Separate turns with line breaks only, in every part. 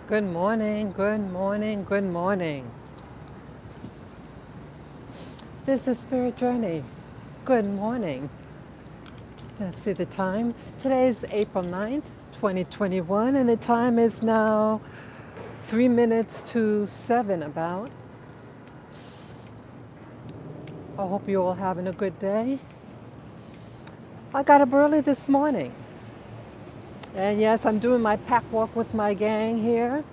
Good morning, good morning, good morning. This is Spirit Journey. Good morning. Let's see the time. Today is April 9th, 2021, and the time is now 3 minutes to 7 about. I hope you're all having a good day. I got up early this morning. And yes, I'm doing my pack walk with my gang here.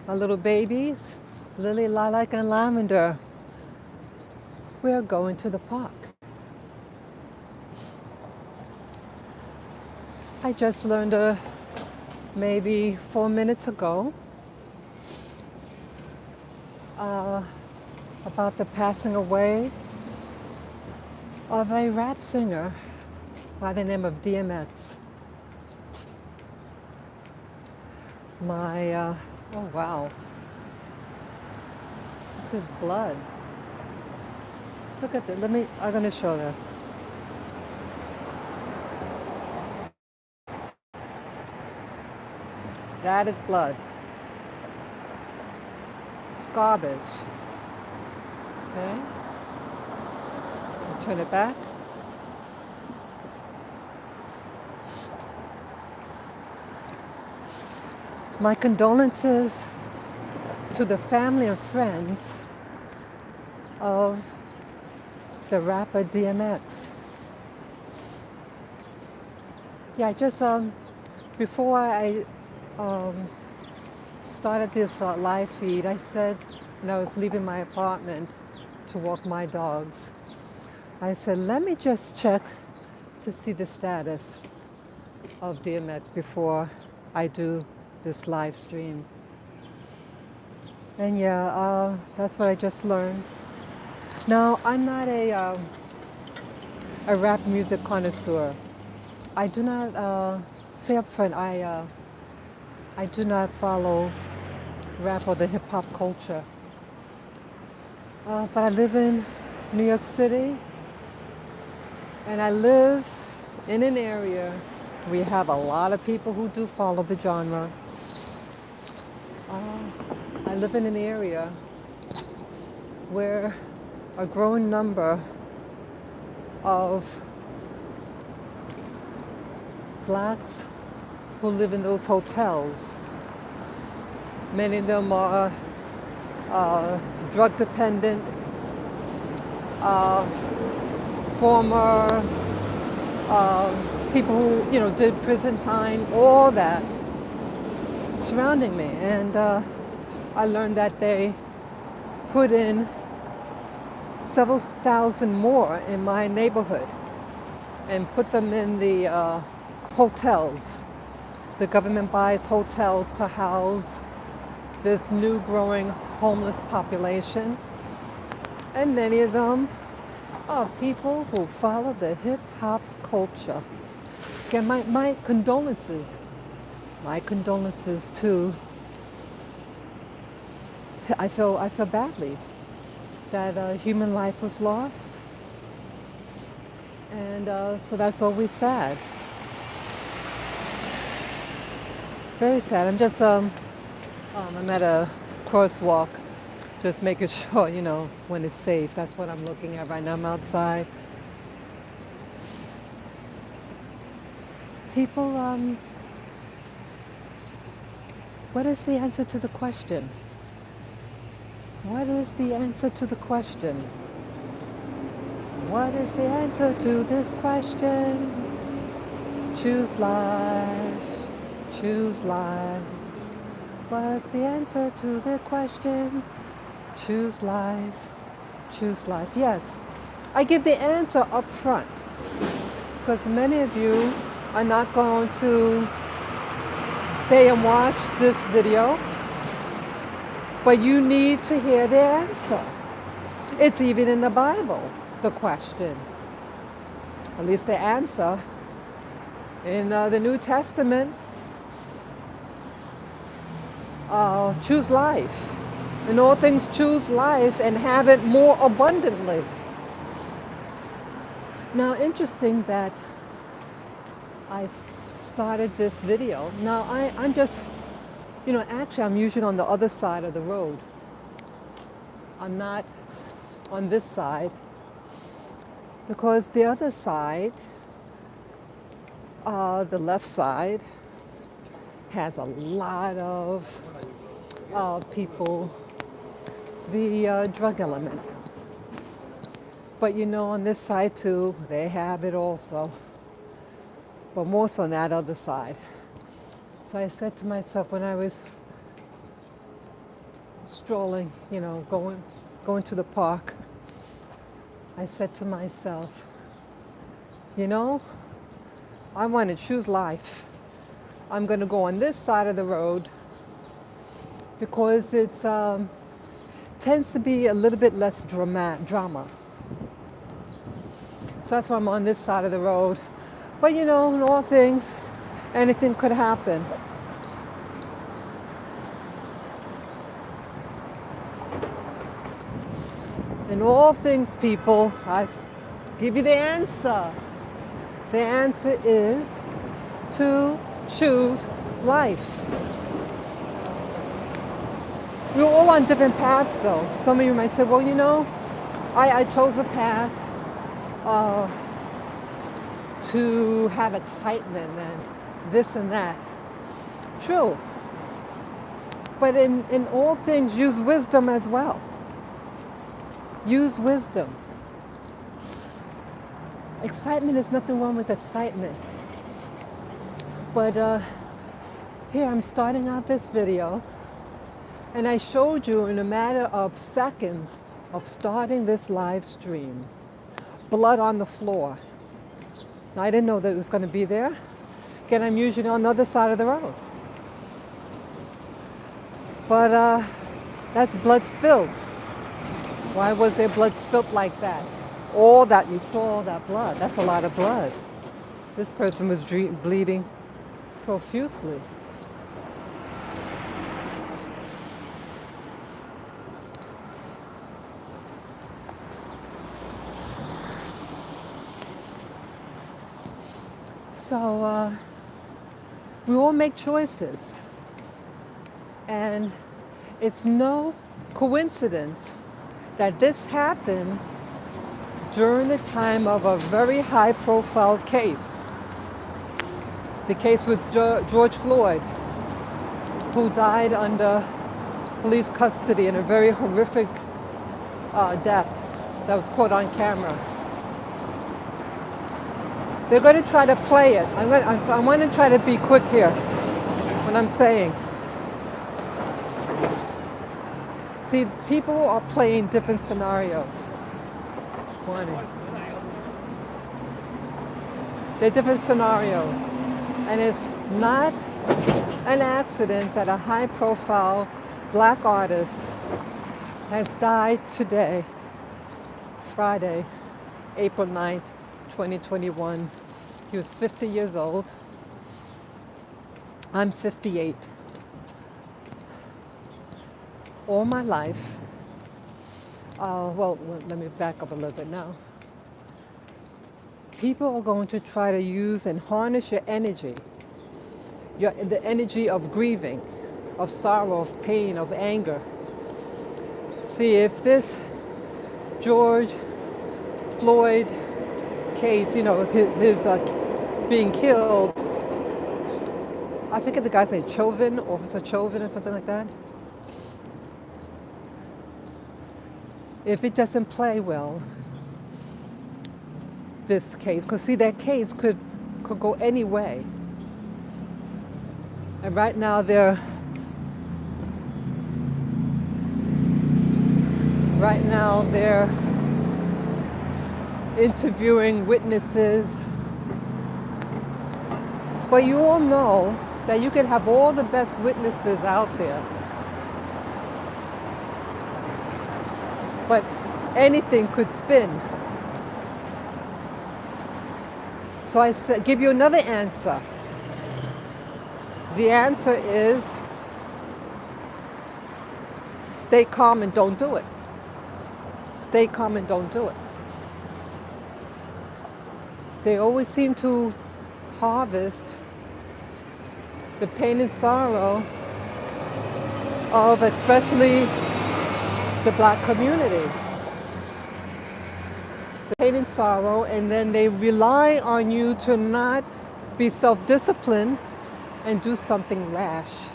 My little babies, Lily, Lilac, and Lavender. We're going to the park. I just learned maybe 4 minutes ago uh, about the passing away of a rap singer by the name of DMX. Oh wow, this is blood. Look at that, I'm gonna show this. That is blood. It's garbage. Okay, I'll turn it back. My condolences to the family and friends of the rapper DMX. Yeah, before I started this live feed, I said when I was leaving my apartment to walk my dogs, I said, let me just check to see the status of DMX before I do this live stream. And yeah, that's what I just learned. Now, I'm not a rap music connoisseur. I do not, say up front, I do not follow rap or the hip hop culture. But I live in New York City, and I live in an area we have a lot of people who do follow the genre. I live in an area where a growing number of blacks who live in those hotels, many of them are drug dependent, former people who did prison time, all that surrounding me. And I learned that they put in several thousand more in my neighborhood and put them in the hotels. The government buys hotels to house this new growing homeless population, and many of them are people who follow the hip hop culture. Again, my condolences to. I feel badly that human life was lost, and so that's always sad. Very sad. I'm at a crosswalk, just making sure, when it's safe. That's what I'm looking at right now. I'm outside. People, what is the answer to the question? What is the answer to the question? What is the answer to this question? Choose life, choose life. What's the answer to the question? Choose life, choose life. Yes, I give the answer up front because many of you are not going to stay and watch this video, but you need to hear the answer. It's even in the Bible, the question. At least the answer in the New Testament. Choose life. In all things, choose life and have it more abundantly. Now, interesting that I started this video. Now, I'm just You know, actually, I'm usually on the other side of the road. I'm not on this side because the other side, the left side, has a lot of people, the drug element. But you know, on this side too, they have it also, but more so on that other side. So I said to myself when I was strolling, you know, going to the park, I said to myself, you know, I want to choose life. I'm going to go on this side of the road because it tends to be a little bit less drama. So that's why I'm on this side of the road. But you know, in all things, anything could happen. In all things, people, I give you the answer. The answer is to choose life. We're all on different paths though. Some of you might say, well, you know, I chose a path to have excitement and this and that. True. But in all things, use wisdom as well. Use wisdom. Excitement, is nothing wrong with excitement. But here I'm starting out this video, and I showed you in a matter of seconds of starting this live stream, blood on the floor. Now, I didn't know that it was going to be there. Again, I'm usually on the other side of the road. But that's blood spilled. Why was there blood spilled like that? All that, you saw all that blood. That's a lot of blood. This person was bleeding profusely. So we all make choices. And it's no coincidence that this happened during the time of a very high-profile case. The case with George Floyd, who died under police custody in a very horrific death that was caught on camera. They're going to try to play it. I want to try to be quick here when I'm saying. See, people are playing different scenarios. They're different scenarios. And it's not an accident that a high-profile black artist has died today, Friday, April 9th, 2021. He was 50 years old. I'm 58. All my life, well, let me back up a little bit now. People are going to try to use and harness your energy, the energy of grieving, of sorrow, of pain, of anger. See, if this George Floyd case, you know, his being killed, I forget the guy's name, Chauvin, Officer Chauvin or something like that. If it doesn't play well, this case, because see, that case could go any way. And right now they're interviewing witnesses. But you all know that you can have all the best witnesses out there, but anything could spin. So I give you another answer. The answer is stay calm and don't do it. Stay calm and don't do it. They always seem to harvest the pain and sorrow of especially the black community. Pain and sorrow, and then they rely on you to not be self-disciplined and do something rash.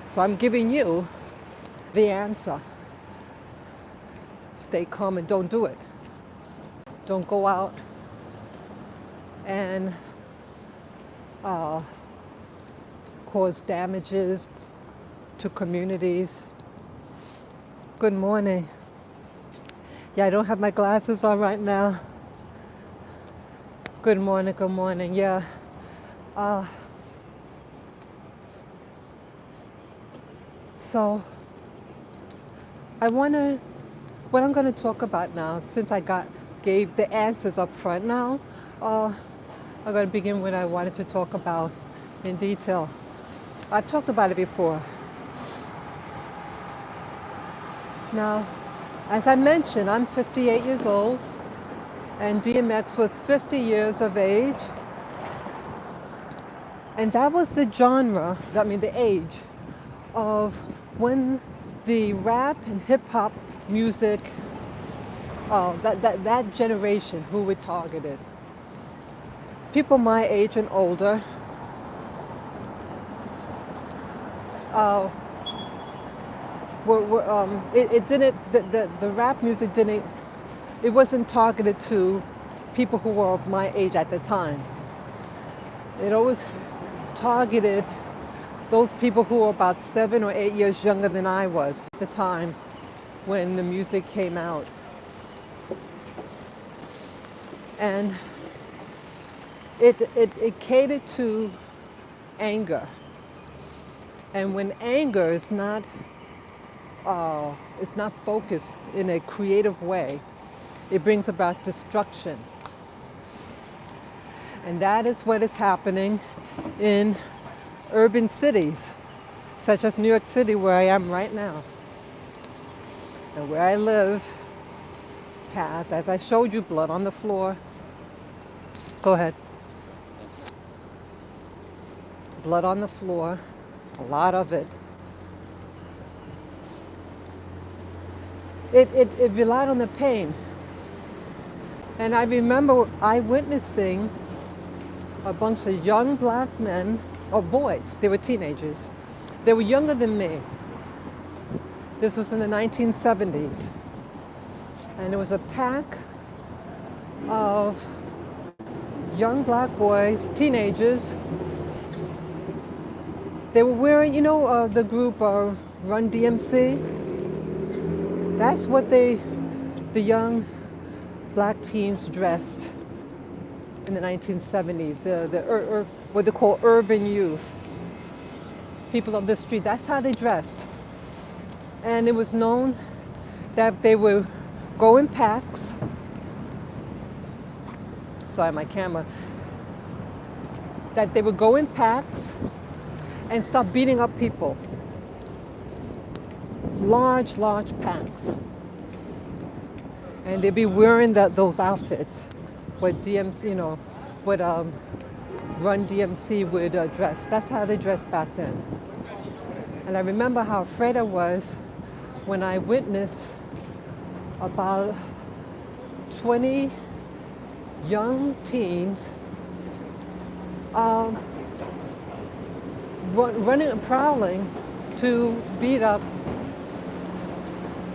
So I'm giving you the answer. Stay calm and don't do it. Don't go out and cause damages to communities. Good morning. Yeah, I don't have my glasses on right now. Good morning, good morning. Yeah. So what I'm going to talk about now, since gave the answers up front now, I'm going to begin what I wanted to talk about in detail. I've talked about it before. Now, as I mentioned, I'm 58 years old, and DMX was 50 years of age. And that was the genre, the age of when the rap and hip hop music, that generation who it targeted. People my age and older it didn't, the rap music didn't, it wasn't targeted to people who were of my age at the time. It always targeted those people who were about 7 or 8 years younger than I was at the time when the music came out. And it catered to anger. And when anger is not focused in a creative way, it brings about destruction. And that is what is happening in urban cities, such as New York City, where I am right now. And where I live has, as I showed you, blood on the floor. Go ahead. Blood on the floor, a lot of it. It relied on the pain. And I remember eyewitnessing a bunch of young black men, or boys, they were teenagers. They were younger than me. This was in the 1970s. And it was a pack of young black boys, teenagers. They were wearing, the group Run DMC. That's what the young black teens dressed in the 1970s. What they call urban youth. People of the street, that's how they dressed. And it was known that they would go in packs. Sorry, my camera. That they would go in packs and start beating up people. Large packs. And they'd be wearing those outfits, what DMC, what Run DMC would dress. That's how they dressed back then. And I remember how afraid I was when I witnessed about 20 young teens running and prowling to beat up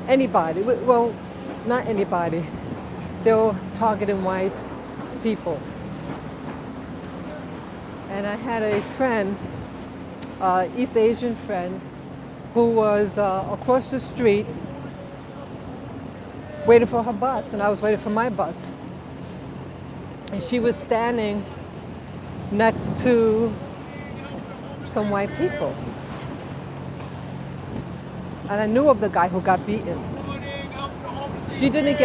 anybody. Well, not anybody. They were targeting white people. And I had a friend, East Asian friend, who was across the street waiting for her bus, and I was waiting for my bus. And she was standing next to some white people. And I knew of the guy who got beaten. They didn't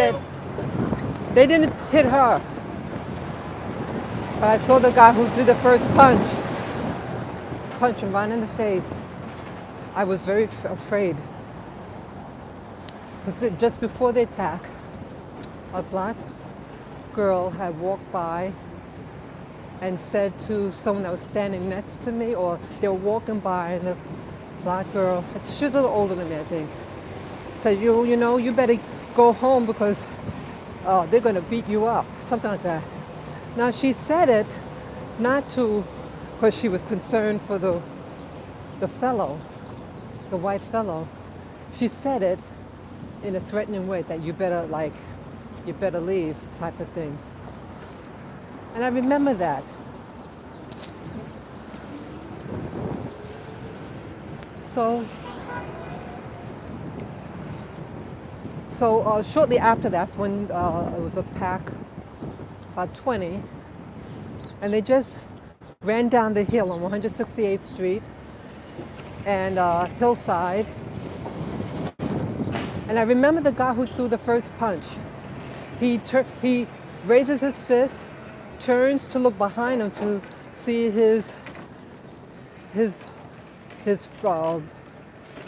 hit her. But I saw the guy who did the first punch him right in the face. I was very afraid. Just before the attack, a black girl had walked by and said to someone that was standing next to me, or they were walking by, and black girl. She was a little older than me, I think. Said, you know, you better go home because they're going to beat you up, something like that. Now she said it not to, because she was concerned for the fellow, the white fellow. She said it in a threatening way that you better leave type of thing. And I remember that. So shortly after that's when it was a pack, about 20, and they just ran down the hill on 168th Street and Hillside. And I remember the guy who threw the first punch. He raises his fist, turns to look behind him to see his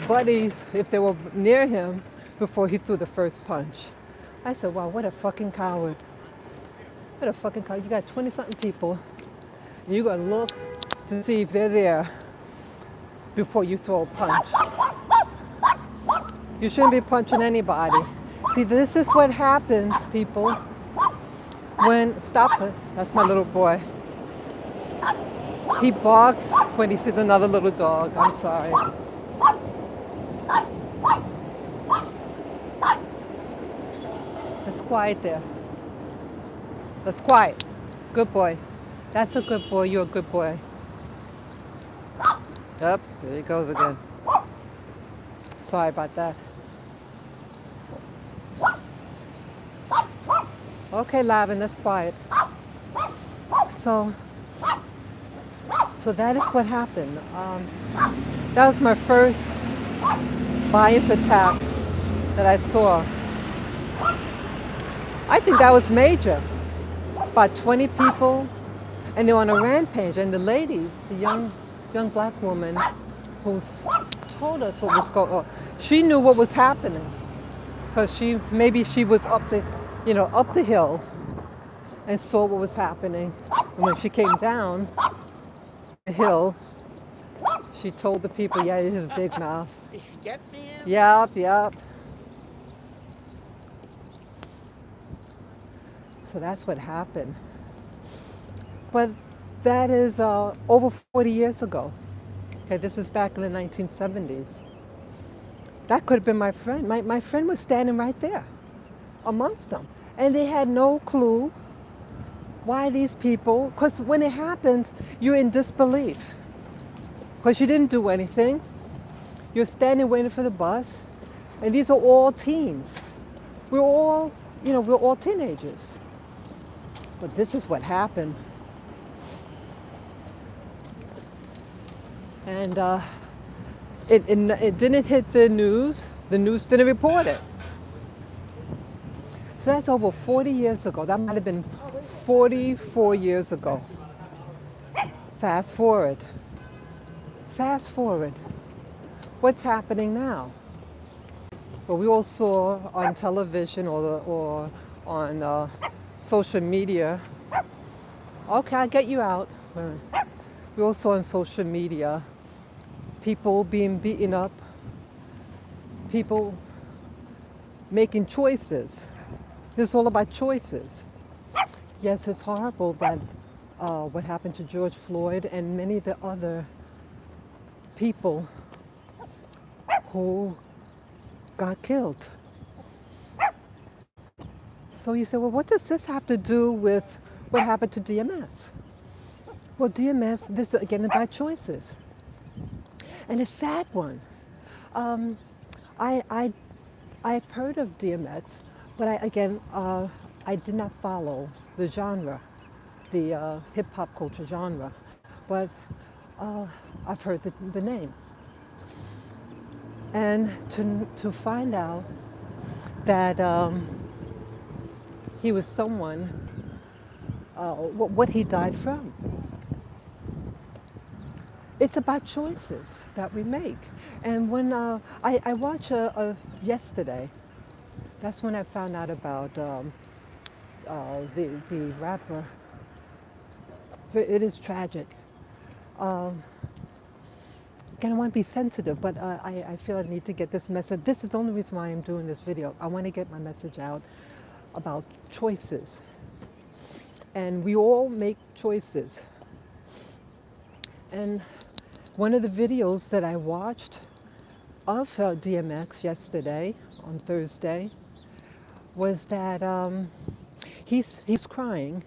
buddies, if they were near him, before he threw the first punch. I said, wow, what a fucking coward. What a fucking coward. You got 20-something people, and you got to look to see if they're there before you throw a punch. You shouldn't be punching anybody. See, this is what happens, people, stop it, that's my little boy. He barks when he sees another little dog. I'm sorry. It's quiet there. That's quiet. Good boy. That's a good boy. You're a good boy. Oops, there he goes again. Sorry about that. Okay, Lavin, that's quiet. So that is what happened. That was my first bias attack that I saw. I think that was major. About 20 people, and they're on a rampage. And the lady, the young black woman, who told us what was going on, she knew what was happening, because she was up the hill, and saw what was happening. And when she came down the hill, she told the people, "Yeah, it is a big mouth."
Get me in?
Yep. So that's what happened. But that is over 40 years ago. Okay, this was back in the 1970s. That could have been my friend. My friend was standing right there amongst them. And they had no clue why these people, because when it happens, you're in disbelief. Because you didn't do anything. You're standing waiting for the bus. And these are all teens. We're all teenagers. But this is what happened. And it didn't hit the news. The news didn't report it. So that's over 40 years ago. That might have been 44 years ago. Fast forward. What's happening now? Well, we all saw on television or on social media. Okay, I'll get you out. We all saw on social media people being beaten up, people making choices. This is all about choices. Yes, it's horrible that what happened to George Floyd and many of the other people who got killed. So you say, well, what does this have to do with what happened to DMS? Well, DMS, this is again about choices. And a sad one. I've heard of DMX, but I did not follow the genre, the hip hop culture genre, but I've heard the name. And to find out that he was someone, what he died from. It's about choices that we make. And when I watched yesterday, that's when I found out about the rapper. It is tragic. again, I want to be sensitive, but I feel I need to get this message. This is the only reason why I'm doing this video. I want to get my message out about choices. And we all make choices. And one of the videos that I watched of DMX yesterday, on Thursday, was that he's crying,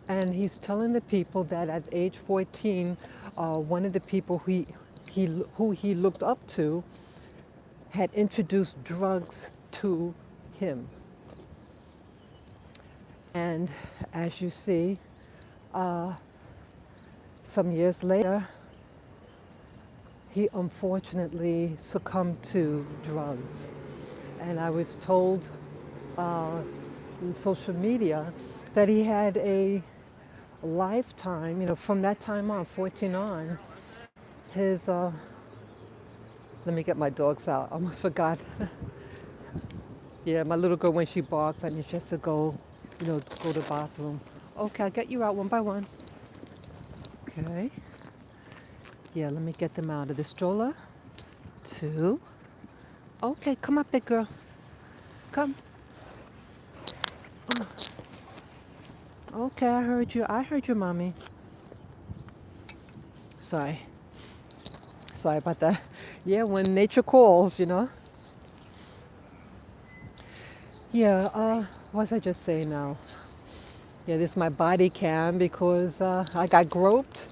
and he's telling the people that at age 14, one of the people who he looked up to had introduced drugs to him. And as you see, some years later, he unfortunately succumbed to drugs. And I was told in social media that he had a lifetime, from that time on, 14 on, his, let me get my dogs out, I almost forgot. Yeah, my little girl, when she barks, I need just to go, go to the bathroom. Okay, I'll get you out one by one. Okay. Yeah, let me get them out of the stroller. 2. Okay, come up, big girl. Come. Okay, I heard you. I heard you, mommy. Sorry. Sorry about that. Yeah, when nature calls, Yeah, what was I just saying now? Yeah, this is my body cam because I got groped.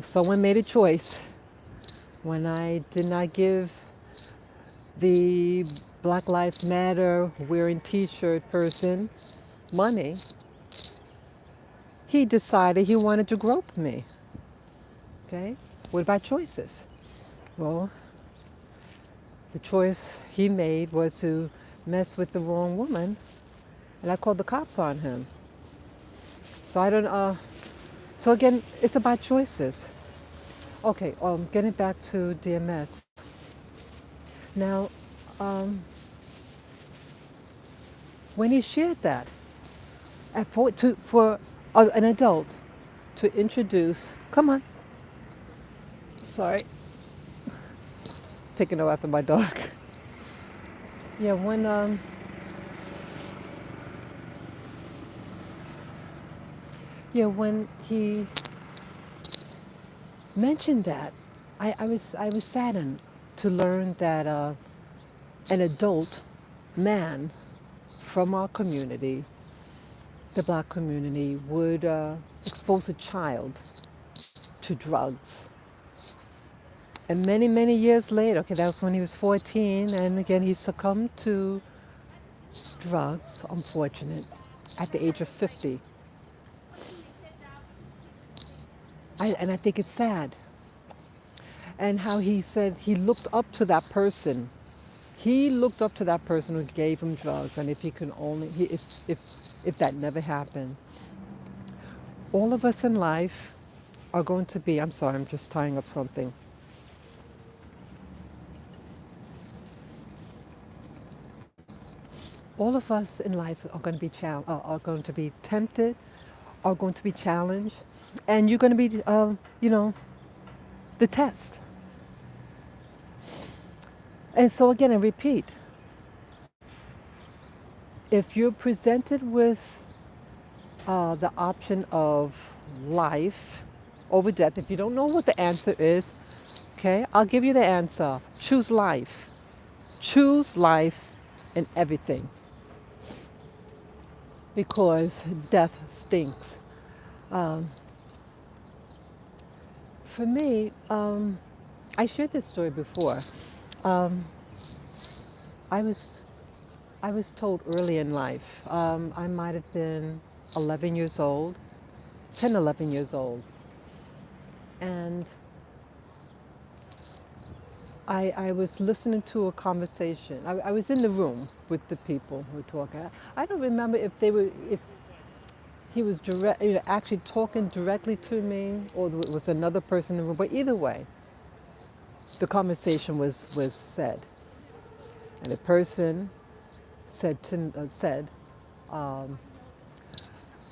Someone made a choice when I did not give the Black Lives Matter wearing t-shirt person money. He decided he wanted to grope me. Okay? What about choices? Well, the choice he made was to mess with the wrong woman, and I called the cops on him. So I don't. So again, it's about choices. Okay. Getting back to DMX. Now, when he shared that for an adult to introduce, come on. Sorry. Picking up after my dog. Yeah, when he mentioned that, I was saddened to learn that an adult man from our community, the Black community, would expose a child to drugs. And many, many years later, okay, that was when he was 14, and again he succumbed to drugs, unfortunate, at the age of 50. And I think it's sad. And how he said he looked up to that person. He looked up to that person who gave him drugs, and if he could only, if that never happened, all of us in life are going to be. I'm sorry, I'm just tying up something. All of us in life are going to be are going to be tempted, are going to be challenged, and you're going to be, the test. And so again, I repeat, if you're presented with the option of life over death, if you don't know what the answer is, okay, I'll give you the answer. Choose life. Choose life in everything. Because death stinks. For me, I shared this story before. I was told early in life, I might have been 11 years old, 10, 11 years old. And I was listening to a conversation. I was in the room with the people who were talking. I don't remember if he was actually talking directly to me, or it was another person in the room. But either way, the conversation was said, and the person said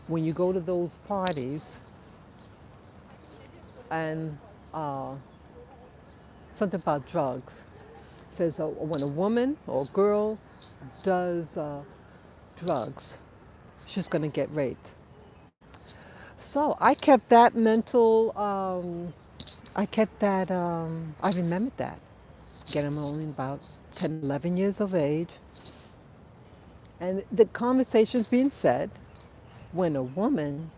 when you go to those parties, and uh, something about drugs. It says when a woman or a girl does drugs, she's going to get raped. So I kept that mental, I kept that, I remembered that. Again, I'm only about 10, 11 years of age. And the conversation's being said when a woman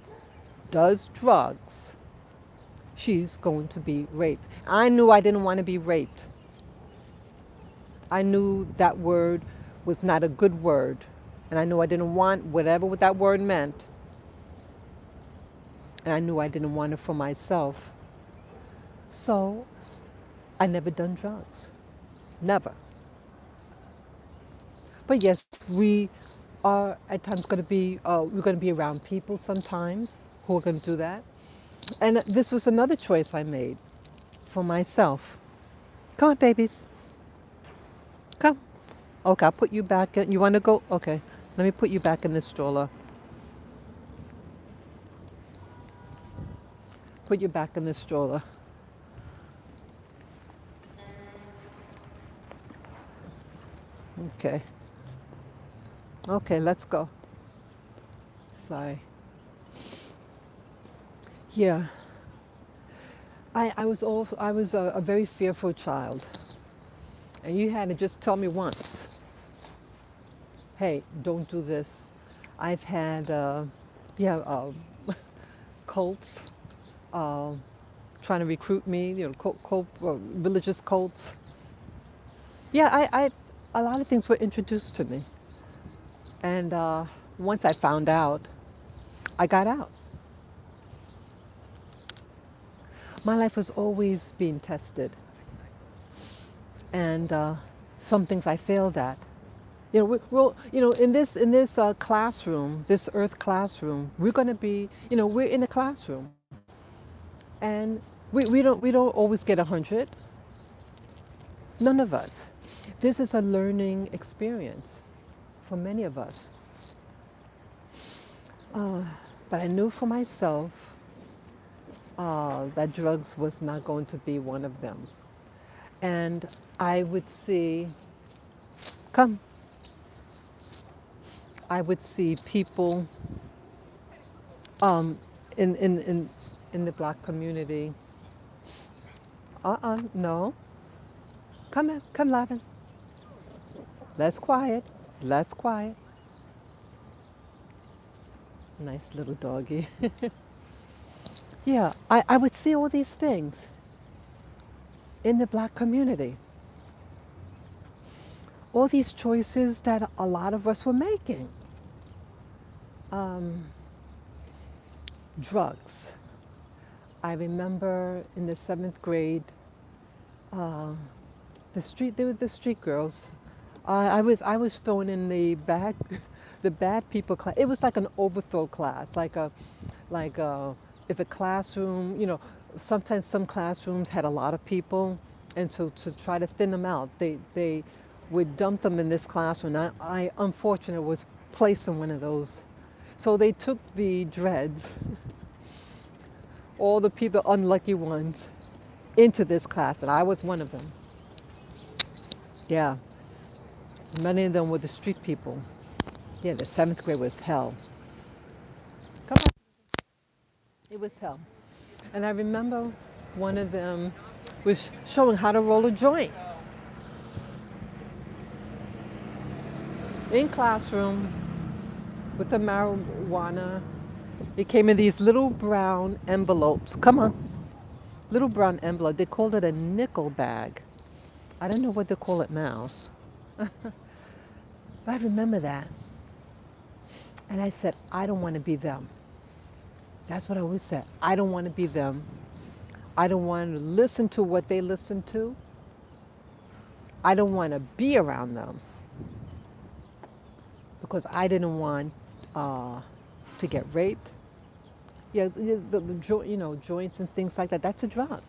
does drugs, she's going to be raped. I knew I didn't want to be raped. I knew that word was not a good word. And I knew I didn't want whatever that word meant. And I knew I didn't want it for myself. So I never done drugs. Never. But yes, we are at times going to be, we're going to be around people sometimes who are going to do that. And this was another choice I made for myself. Come on, babies. Come. Okay, I'll put you back in. You want to go? Okay. Let me put you back in the stroller. Put you back in the stroller. Okay. Okay, let's go. Sorry. Yeah. I was a very fearful child. And you had to just tell me once, hey, don't do this. I've had, yeah, cults uh, trying to recruit me, you know, religious cults. Yeah, a lot of things were introduced to me. And once I found out, I got out. My life was always being tested. And some things I failed at. You know, in this classroom, this Earth classroom, we're going to be, you know, we're in a classroom, and we don't always get 100. None of us. This is a learning experience for many of us. But I knew for myself that drugs was not going to be one of them, and I would see, come, I would see people um, in, in, in, in the black community. No. Come in, come Lavin. Let's quiet. Let's quiet. Nice little doggy. Yeah, I would see all these things in the black community. All these choices that a lot of us were making. Drugs. I remember in the 7th grade, uh, they were the street girls. I was thrown in the bad, the bad people class. It was like an overthrow class, like if a classroom, you know, sometimes some classrooms had a lot of people, and so to try to thin them out, they would dump them in this classroom. I unfortunately was placed in one of those. So they took the dreads, all the people, unlucky ones, into this class, and I was one of them. Yeah, many of them were the street people. Yeah, the 7th grade was hell. Come on. It was hell. And I remember one of them was showing how to roll a joint in classroom with the marijuana. It came in these little brown envelopes. Come on. Little brown envelope. They called it a nickel bag. I don't know what they call it now. But I remember that. And I said, I don't want to be them. That's what I always said. I don't want to be them. I don't want to listen to what they listen to. I don't want to be around them because I didn't want to get raped. Yeah, you know, joints and things like that. That's a drug.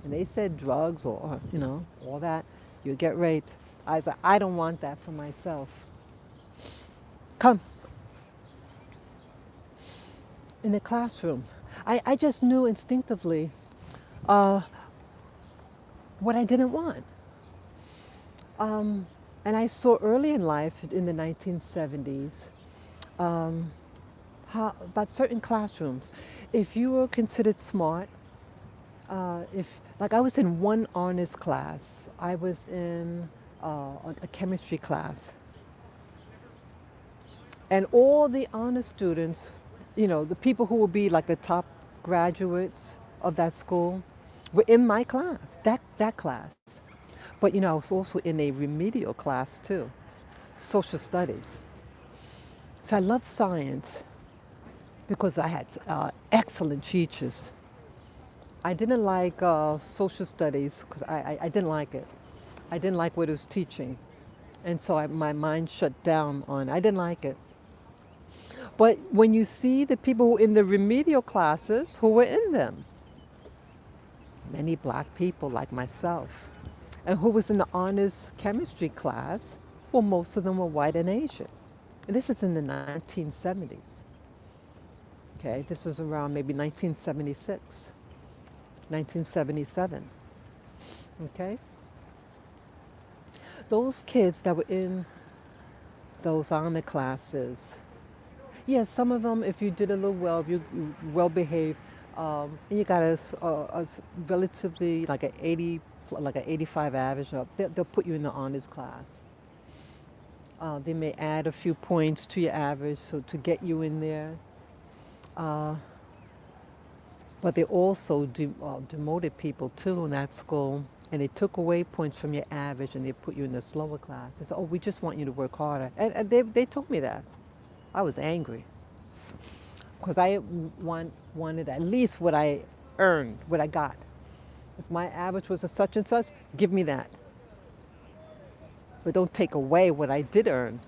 And they said drugs or you know all that, you get raped. I said I don't want that for myself. Come in the classroom. I just knew instinctively uh, what I didn't want. And I saw early in life, in the 1970s, how about certain classrooms. If you were considered smart, if like I was in one honors class, I was in a chemistry class, and all the honor students, the people who would be like the top graduates of that school, were in my class, that class. But I was also in a remedial class too, social studies. So I loved science because I had excellent teachers. I didn't like social studies because I didn't like it. I didn't like what it was teaching. And so my mind shut down on I didn't like it. But when you see the people who in the remedial classes who were in them, many black people like myself, and who was in the honors chemistry class, well, most of them were white and Asian. And this is in the 1970s. Okay, this was around maybe 1976, 1977. Okay, those kids that were in those honor classes, yeah, some of them, if you did a little well, if you well behaved, and you got a relatively like an 80, like an 85 average, they'll put you in the honors class. They may add a few points to your average so to get you in there. Uh, but they also demoted people too in that school, and they took away points from your average and they put you in the slower class. They said, "Oh, we just want you to work harder," and they told me that. I was angry because I wanted at least what I earned, what I got. If my average was a such and such, give me that. But don't take away what I did earn.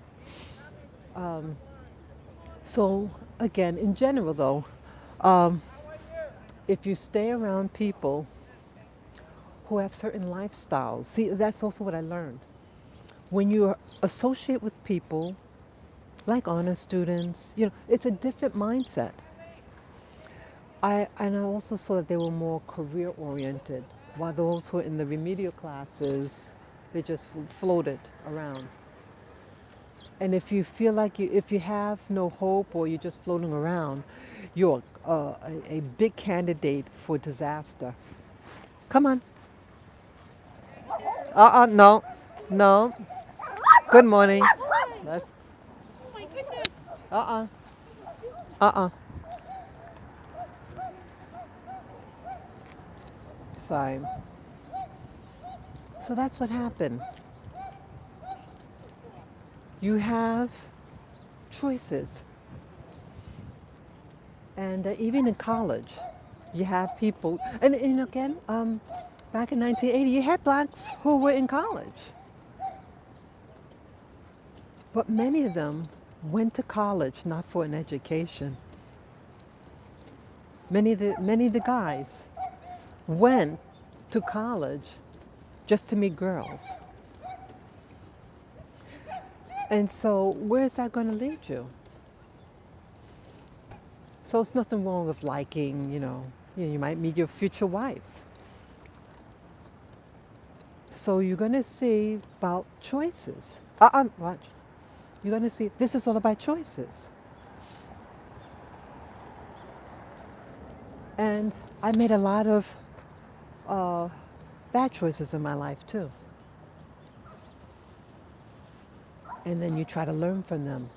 So again, in general though, um, if you stay around people who have certain lifestyles, see, that's also what I learned. When you associate with people like honor students, it's a different mindset. And I also saw that they were more career oriented, while those who were in the remedial classes, they just floated around. And if you feel like if you have no hope or you're just floating around, you're a big candidate for disaster. Come on. No, no. Good morning. Let's.
Oh my goodness.
Uh, uh. Sorry. So that's what happened. You have choices. And even in college, you have people, and again, back in 1980, you had blacks who were in college. But many of them went to college not for an education. Many of the guys went to college just to meet girls. And so, where's that going to lead you? So, it's nothing wrong with liking, you might meet your future wife. So, you're going to see about choices. Watch. You're going to see, this is all about choices. And I made a lot of bad choices in my life too. And then you try to learn from them.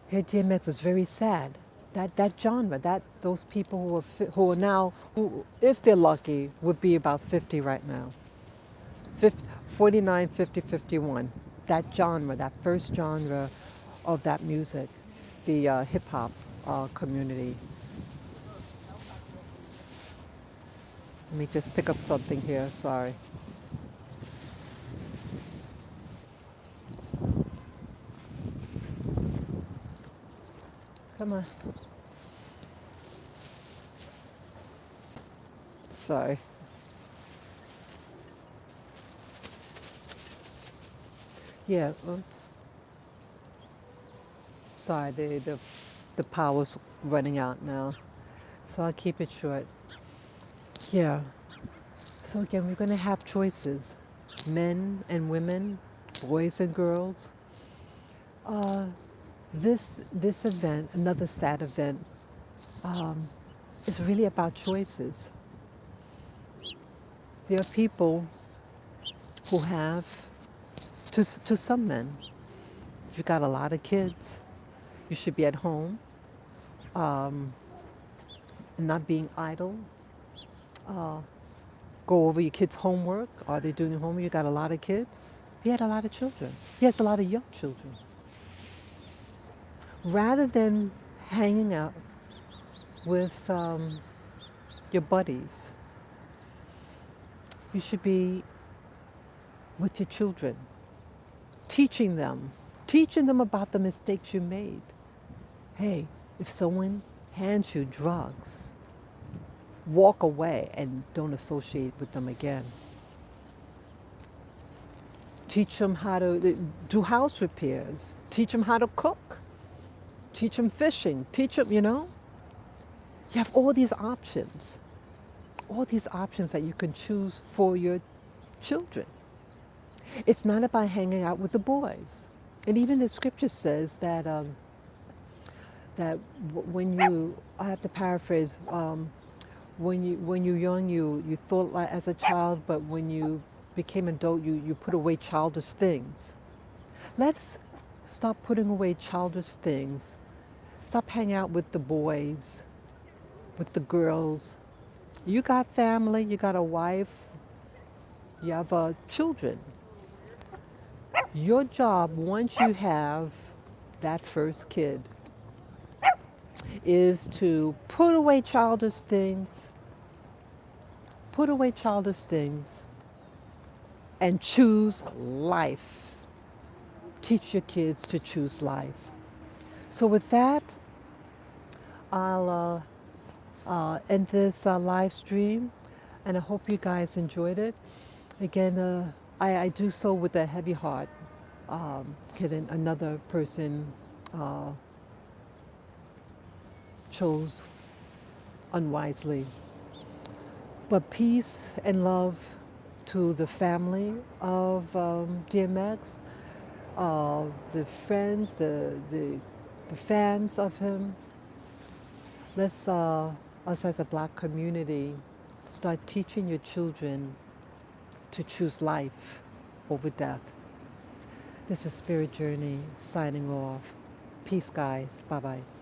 Here, DMX is very sad. That genre, those people who are now, who, if they're lucky, would be about 50 right now. 50, 49, 50, 51. That genre, that first genre of that music, the hip hop community. Let me just pick up something here, sorry. Come on. Sorry. Yeah, sorry, the power's running out now. So I'll keep it short. Yeah. So again, we're going to have choices, men and women, boys and girls. Uh, this event, another sad event, um, is really about choices. There are people who have, to some men, if you got a lot of kids, you should be at home, um, not being idle. Uh, Go over your kids' homework. Are they doing homework? You got a lot of kids. He had a lot of children. He has a lot of young children. Rather than hanging out with your buddies, you should be with your children, teaching them about the mistakes you made. Hey, if someone hands you drugs, walk away and don't associate with them again. Teach them how to do house repairs. Teach them how to cook. Teach them fishing. Teach them, You have all these options that you can choose for your children. It's not about hanging out with the boys. And even the scripture says that when you, I have to paraphrase, when you're young, you thought like as a child, but when you became adult, you put away childish things. Let's stop putting away childish things. Stop hanging out with the boys, with the girls. You got family, you got a wife, you have children. Your job, once you have that first kid, is to put away childish things, and choose life. Teach your kids to choose life. So with that, I'll end this live stream, and I hope you guys enjoyed it. Again, I do so with a heavy heart. Kidding, another person chose unwisely. But peace and love to the family of DMX, the friends, the fans of him. Let's, us as a Black community, start teaching your children to choose life over death. This is Spirit Journey signing off. Peace, guys. Bye bye.